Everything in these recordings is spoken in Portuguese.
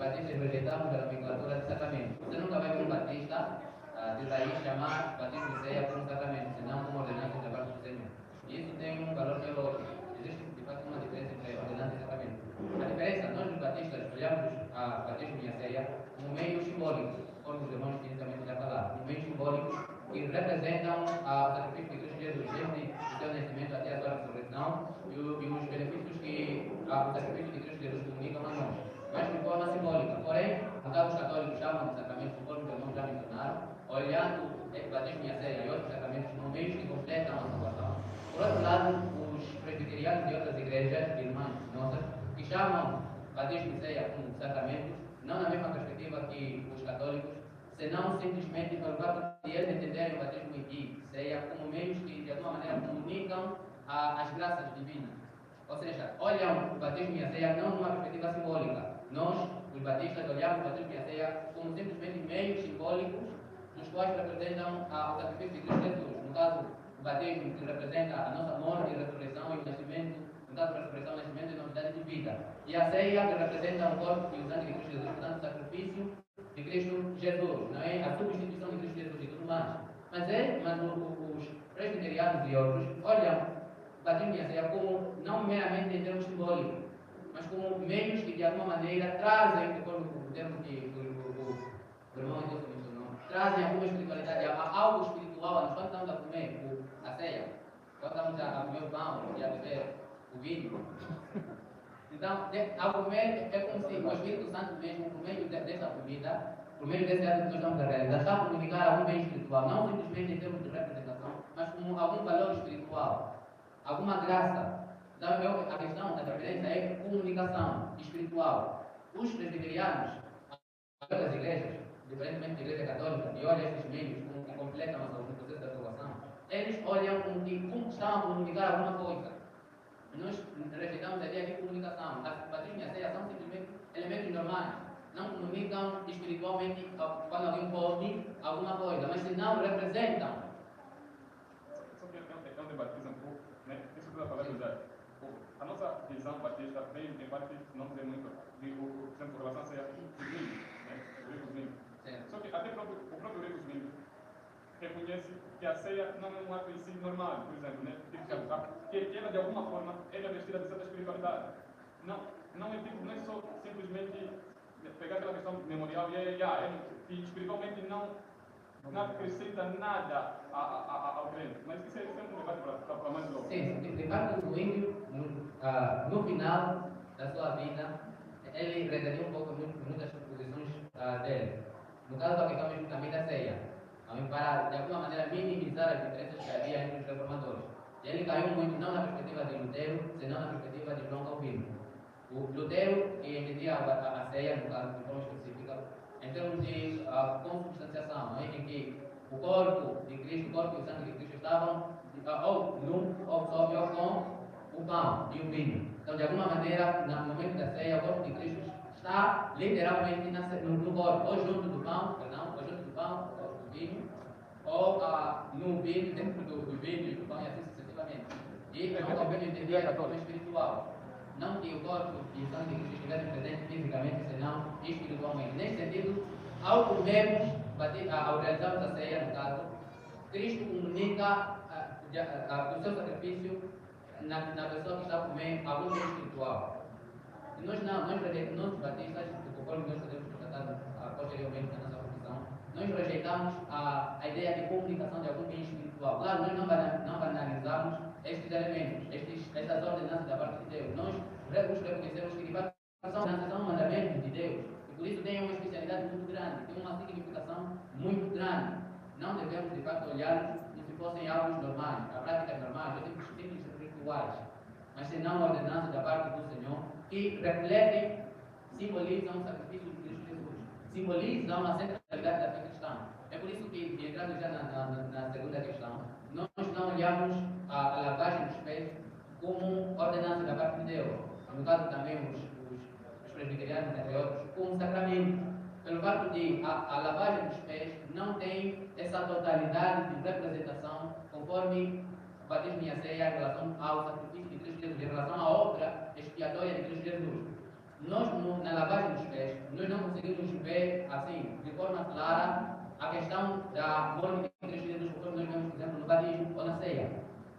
batistas rejeitamos a nomenclatura de sacramento. Você nunca vai ver um batista de raiz chamar batismo de ceia como sacramento, senão como ordenança da parte do Senhor. E isso tem um valor teológico. Existe, de fato, uma diferença entre ordenança e sacramento. A diferença, nós os batistas olhamos a batismo e a ceia como meios simbólicos, como os irmãos inicialmente já falaram, como meios simbólicos que representam o sacrifício de Cristo Jesus, desde o seu nascimento até a sua ressurreição, e os benefícios que o sacrifício de Cristo Jesus comunica a nós, mas de forma simbólica. Porém, no caso os católicos chamam de sacramento, conforme os irmãos já mencionaram, olhando o batismo e a ceia e outros sacramentos como meios que completam a salvação. Por outro lado, os presbiterianos de outras igrejas, irmãs nossas, que chamam batismo e ceia como sacramentos, não na mesma perspectiva que os católicos, senão simplesmente pelo fato de eles entenderem o batismo e ceia como meios que de alguma maneira comunicam as graças divinas. Ou seja, olham o batismo e a ceia não numa perspectiva simbólica. Nós, os batistas, olhamos o batismo e a ceia como simplesmente meios simbólicos dos quais representam o sacrifício de Cristo Jesus. No caso, o batismo que representa a nossa morte, ressurreição e o nascimento, no caso, a ressurreição, nascimento e novidade de vida. E a ceia que representa o corpo e o sangue de Cristo Jesus, portanto, o sacrifício de Cristo Jesus, não é? A substituição de Cristo Jesus e tudo mais. Mas os presbiterianos e outros olham o batismo e a ceia como não meramente em termos simbólicos, mas como meios que de alguma maneira trazem, conforme o termo que o irmão Edilson mencionou, trazem alguma espiritualidade, algo espiritual a nós. Quando estamos a comer a ceia, quando estamos a comer o pão e a beber o vinho, então, ao comer, é como se o Espírito Santo mesmo, por meio dessa comida, por meio desse ato que nós estamos a realizar, está a comunicar algum bem espiritual, não simplesmente em termos de representação, mas como algum valor espiritual, alguma graça. Então, a questão, a diferença é comunicação espiritual. Os presbiterianos, outras igrejas, diferentemente da Igreja Católica, que olha esses meios como que completam o processo da salvação, eles olham como que estão a comunicar alguma coisa. Nós rejeitamos a ideia de comunicação. As batismo e a ceia são simplesmente elementos normais. Não comunicam espiritualmente quando alguém come alguma coisa, mas se não representam. Só que é um debate um pouco, né? Isso que eu estava falando já. A nossa visão batista veio, em parte, não dizer muito, por exemplo, com relação à ceia dos vinhos, né? Os ricos vinhos. Só que até o próprio ricos vinhos reconhece que a ceia não é um ato em si normal, por exemplo, né? Que ela de alguma forma é vestida de certa espiritualidade. Não é só simplesmente pegar aquela questão memorial que espiritualmente não acrescenta nada ao crente. Mas isso é um debate para mais logo. Sim, de fato o índio, no final da sua vida, ele redaria um pouco muitas posições dele. No caso da questão mesmo também da ceia, para de alguma maneira minimizar as diferenças que havia entre os reformadores. E ele caiu muito não na perspectiva de Lutero, senão na perspectiva de João Calvino. O Lutero, que entendia a ceia, no caso de forma específica, em termos de consubstanciação, em que o corpo de Cristo, o corpo e o sangue de Cristo estavam ou nu, ou sob, ou com o pão e o vinho. Então, de alguma maneira, no momento da ceia, o corpo de Cristo está literalmente no corpo, ou junto do pão, ou junto do pão, ou do vinho, ou no vinho, dentro do vinho e do pão, e assim sucessivamente. E João Calvino entendia de forma espiritual. Não que o corpo e o sangue de Cristo estivessem presentes fisicamente, senão espiritualmente. Nesse sentido, ao comermos, ao realizarmos a ceia, no caso, Cristo comunica o seu sacrifício na pessoa que está a comer algum bem espiritual. E nós batistas, conforme nós podemos tratar posteriormente na nossa profissão, nós rejeitamos a ideia de comunicação de algum bem espiritual. Claro, nós não banalizamos estes elementos, estas ordenanças da parte de Deus. Nós reconhecemos que de fato são mandamentos de Deus e por isso tem uma especialidade muito grande, tem uma significação muito grande. Não devemos de fato olhar como se fossem algo normais, práticas normais, ou simples rituais, mas senão ordenanças da parte do Senhor que refletem, simbolizam o sacrifício de Cristo Jesus, simbolizam a centralidade da fé cristã. É por isso que, entrando já na segunda questão, nós não olhamos a lavagem dos pés como ordenança da parte de Deus. No caso também os presbiterianos, entre outros, como sacramento. Pelo fato de a lavagem dos pés não tem essa totalidade de representação conforme o batismo e a ceia em relação ao sacrifício de Cristo Jesus, em relação à obra expiatória de Cristo Jesus. Nós, na lavagem dos pés, nós não questão da morte de Cristo Jesus, como nós vemos, por exemplo, no batismo ou na ceia.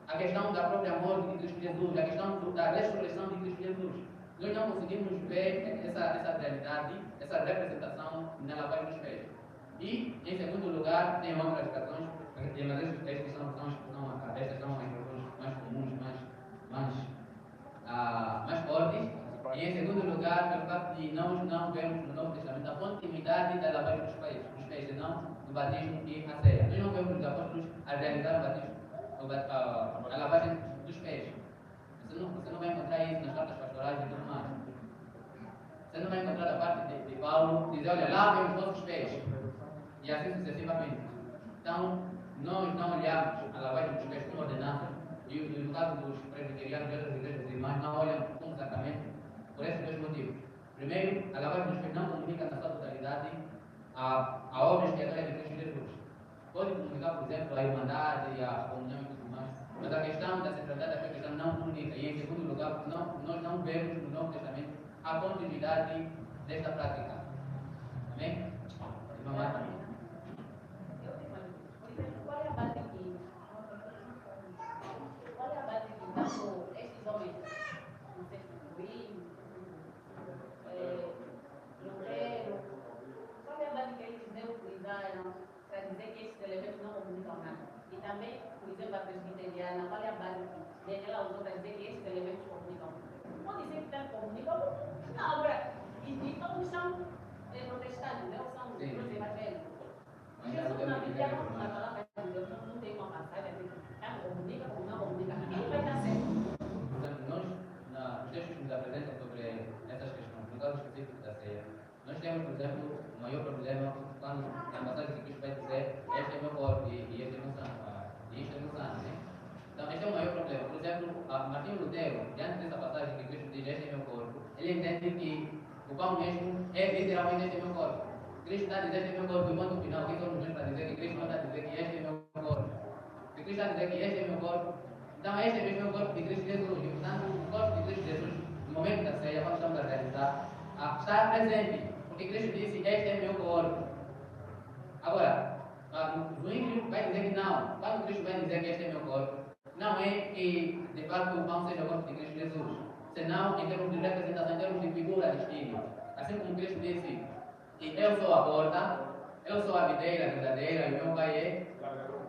A questão da própria morte de Cristo Jesus, a questão da ressurreição de Cristo Jesus. Nós não conseguimos ver essa realidade, essa representação na lavagem dos pés. E, em segundo lugar, tem outras questões, mas estas são as questões mais comuns, mais fortes. E, em segundo lugar, pelo fato de nós não vermos no Novo Testamento a continuidade da lavagem dos pés, senão do batismo e a ceia. Nós não vemos os apóstolos a realizar o batismo, a lavagem dos pés. Você não vai encontrar isso nas cartas pastorais e tudo mais. Você não vai encontrar a parte de Paulo dizer, olha, lavem os vossos pés. E assim sucessivamente. Então, nós não olhamos a lavagem dos pés como ordenança. E no caso dos presbiterianos e outras igrejas irmãs, não olham como sacramento por esses dois motivos. Primeiro, a lavagem dos pés não comunica na sua totalidade a obra expiatória de Cristo Jesus. Pode comunicar, por exemplo, a irmandade e a comunhão e tudo mais. Mas a questão da centralidade da fé cristã não comunica. E, em segundo lugar, nós não vemos no Novo Testamento a continuidade desta prática. Amém? Irmã Marta? Qual é a base que estes homens, não sei se Luís, Lutero, qual é a base que eles utilizaram para dizer que estes elementos não comunicam nada? E também, por exemplo, a presbiteriana, qual é a base que ela usou para dizer que estes elementos comunicam? Pode dizer que tanto comunicam, não, agora, e todos são protestantes, não são os evangélicos. Jesus na Bíblia não na palavra de Deus não tem uma passagem que tanto comunica como não comunica. Quem vai dar certo? Portanto, nós, nos textos que nos apresentam sobre essas questões, no caso específico da ceia, nós temos, por exemplo, o maior problema quando na passagem que Cristo vai dizer, este é meu corpo e este é meu sangue, e isto é meu sangue, né? Então, este é o maior problema. Por exemplo, Martinho Lutero, diante dessa passagem que Cristo diz, este é meu corpo, ele entende que o pão mesmo é literalmente este é meu corpo. Cristo está a dizer que este é meu corpo, e quando no final, quem somos nós para dizer que Cristo não está a dizer que este é meu corpo? Se Cristo está a dizer que este é meu corpo, então este é mesmo o corpo de Cristo Jesus. E, portanto, o corpo de Cristo Jesus, no momento da ceia, quando estamos a realizar, está presente, porque Cristo disse, este é meu corpo. Agora, o ímpio vai dizer que não. Quando Cristo vai dizer que este é meu corpo, não é que, de fato, o pão seja o corpo de Cristo Jesus, senão em termos de representação, em termos de figura, de estilo. Assim como Cristo disse, que eu sou a porta, eu sou a videira verdadeira e o meu pai é o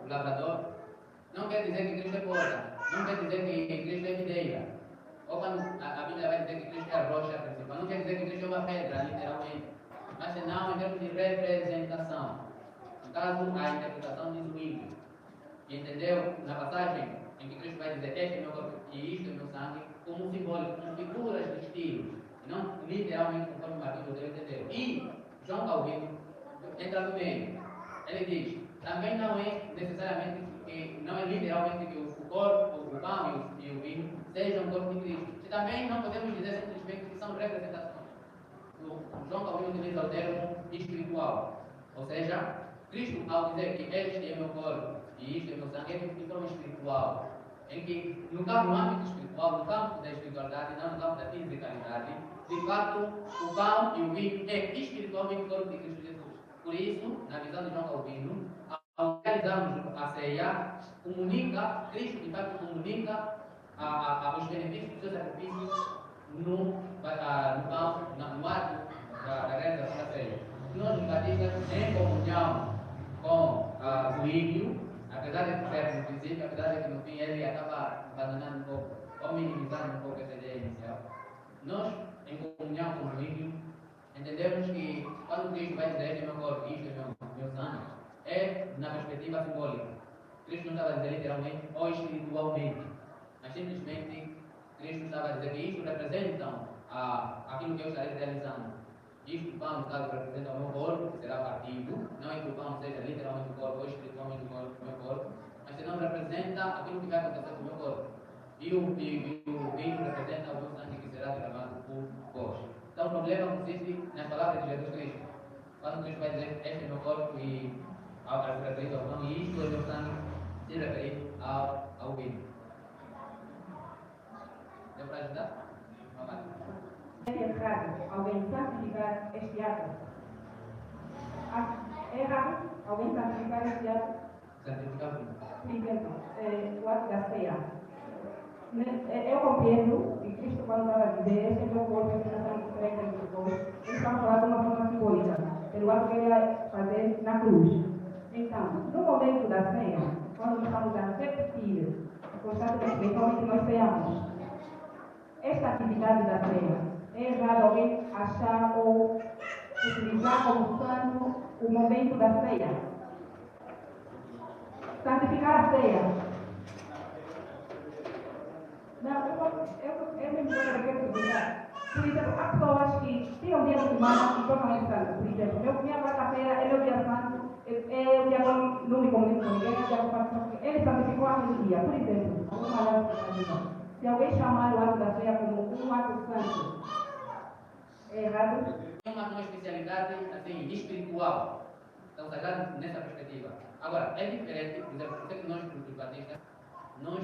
lavrador. Não quer dizer que Cristo é porta, não quer dizer que Cristo é videira. Ou quando a Bíblia vai dizer que Cristo é a rocha principal, não quer dizer que Cristo é uma pedra, literalmente. Mas senão em termos de representação. No caso, a interpretação diz o ímpio. E entendeu na passagem em que Cristo vai dizer este é meu corpo e isto é meu sangue, como simbólico, como figuras de estilo. E não literalmente conforme Martinho Lutero entendeu. E João Calvino entra no meio. Ele diz, também não é necessariamente, não é literalmente que o corpo, o pão e o vinho sejam o corpo de Cristo. E também não podemos dizer simplesmente que são representações. O João Calvino utiliza o termo espiritual. Ou seja, Cristo, ao dizer que este é meu corpo e isto é meu sangue, é de forma espiritual. Em que, no âmbito espiritual, no campo da espiritualidade, não no campo da fisicalidade, de fato, o pão e o vinho é espiritualmente o corpo de Cristo Jesus. Por isso, na visão de João Calvino, ao realizarmos a ceia, Cristo de fato comunica os benefícios do seu sacrifício no pão, no ato da realização da ceia. Nós, os batistas, em comunhão com o ímpio, apesar de ser no princípio, apesar de que no fim ele acaba abandonando um pouco, ou minimizando um pouco essa ideia inicial, nós, em comunhão com o ímpio, entendemos que quando Cristo vai dizer este é meu corpo e isto é meu sangue, é na perspectiva simbólica. Cristo não estava a dizer literalmente ou espiritualmente, mas simplesmente Cristo estava a dizer que isto representam aquilo que eu estarei realizando. Isto, o pão, no caso, representa o meu corpo, que será partido, não é que o pão seja literalmente o corpo ou espiritualmente o meu corpo, mas senão representa aquilo que vai acontecer com o meu corpo. E o vinho representa o meu sangue que será derramado por vós. Então o problema consiste nas palavras de Jesus Cristo. Quando Cristo vai dizer, este é meu corpo e ao referido ao pão, e isto é meu sangue, se referir ao vinho. Deu para ajudar? É errado alguém santificar este ato. É errado Alguém santificar esse ato? Santificar o Por exemplo, o ato da ceia. Eu compreendo que Cristo, quando estava a dizer, este é meu corpo, esta é a nação diferente entre vós, ele estava falando de uma forma simbólica, pelo ato que ele ia fazer na cruz. Então, no momento da ceia, quando nós estamos a repetir constantemente, principalmente nós ceamos, esta atividade da ceia, é errado alguém achar ou utilizar como santo o momento da ceia. Santificar a ceia. Não, eu mesmo quero perguntar. Por exemplo, há pessoas que tiram um dia de semana e tocam esse santo. Por exemplo, minha quarta-feira é o dia santo, é o dia que eu não me comunico com ninguém, é o dia que eu faço. Ele santificou aquele dia. Por exemplo, alguma lógica. Se alguém chamar o ato da ceia como um ato santo, é errado? É uma especialidade assim, espiritual. Então, sagrado nessa perspectiva. Agora, é diferente, por exemplo, por que nós, os batistas, nós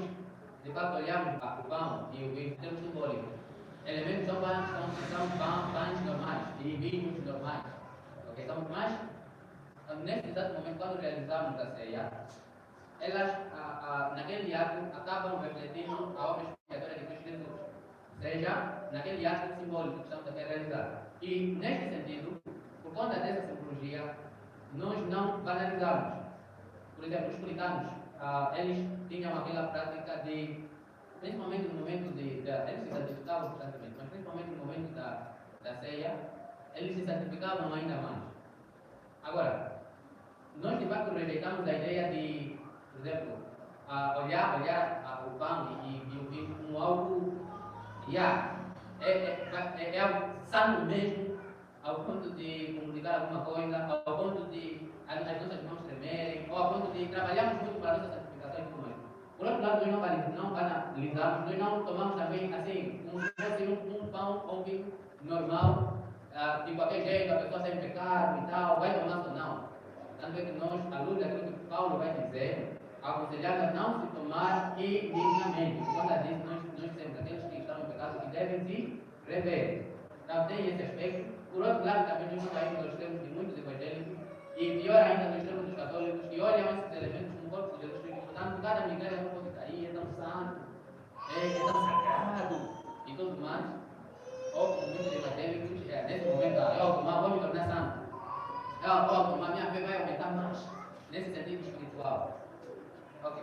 de fato olhamos para o pão e o vinho em termos simbólicos. Elementos são pães normais e vinhos normais. Ok? Mas, nesse exato momento, quando realizamos a ceia, elas, naquele ato, acabam refletindo a obra expiatória de Cristo Jesus. Ou seja, naquele ato simbólico que estamos a realizar. E, neste sentido, por conta dessa simbologia, nós não banalizamos. Por exemplo, os puritanos, eles tinham aquela prática de, principalmente no momento eles se santificavam constantemente, mas principalmente no momento da ceia, eles se santificavam ainda mais. Agora, nós de facto rejeitamos a ideia de, por exemplo, olhar o pão e o vinho como algo, é algo santo mesmo, ao ponto de comunicar alguma coisa, ao ponto de as nossas mãos tremerem, ou ao ponto de trabalharmos muito para a nossa santificação e tudo mais. Por outro lado, nós não banalizamos, nós não tomamos também assim, como se fosse um pão ou um vinho normal, de qualquer jeito, a pessoa sem pecado e tal, vai tomar ou não. Tanto é que nós, à luz daquilo que Paulo vai dizer, aconselhamos a não se tomar indignamente. Por conta disso, nós temos aqueles que estão em pecado que devem se rever. Então, tem esse aspecto. Por outro lado, também nós saímos dos termos de muitos evangélicos, e pior ainda nos termos dos católicos, que olham esses elementos como corpo de Jesus Cristo. Portanto, cada migalha não pode cair, é tão santo, é tão sagrado, e tudo mais. Ou como muitos evangélicos, nesse momento, eu vou me tornar santo. Eu vou tomar, minha fé vai aumentar mais, nesse sentido espiritual. Ok.